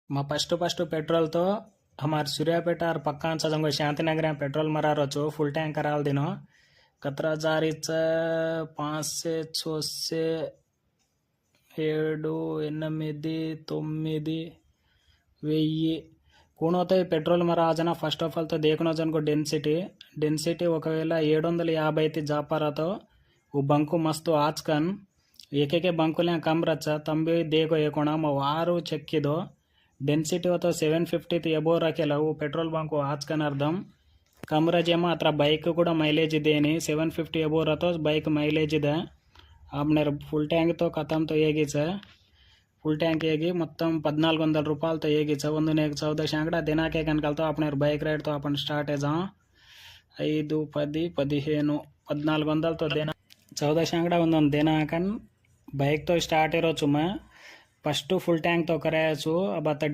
मैं first petrol तो हमारे सूर्यापेट और पक्का जंगो शांतिनगर में पेट्रोल मरा रोचो फुल टैंक कराल दिनो कतरा जारीच 5 से 6 से 7 8 9 వెయ్యి కూనోతో పెట్రోల్ మరాజన ఫస్ట్ ఆఫ్ ఆల్ तो देखनो जन को डेंसिटी ఒకవేళ 750 అయితే జాపారాతో वो बंकु मस्तु आजकन एक बंकुले कम रचा तम भी देखो ये कोणा वारू चेक्किदो डेंसिटी तो 750 एबो रखेला वो पेट्रोल बंक आजकन अर्धम कम रजेमो अत्र बैक कूड़ा मैलेज इदेनी 750 एबो रतो बैक मैलेज ಇದೆ आपने फुल टैंक तो खत्म तो ಹೇಗಿ फुल टैंक ಹೇಗಿ మొత్తం 1400 రూపాయలతో ಹೇಗಿ ಒಂದು ನೇಕ್ 14 ಶಾಂಕಡ ದಿನಕ್ಕೆ ಕನಕಲ್తో आपने बाइक राइड तो अपन स्टार्ट है 5 10 15 1400 तो देना 14 ಶಾಂಕಡ ಒಂದೊಂದು ದಿನ ಹಾಕನ್ बाइक तो स्टार्ट ಇರೋ ಚುಮ್ಮ फस्ट फुल टैंक तो करायचो अब आता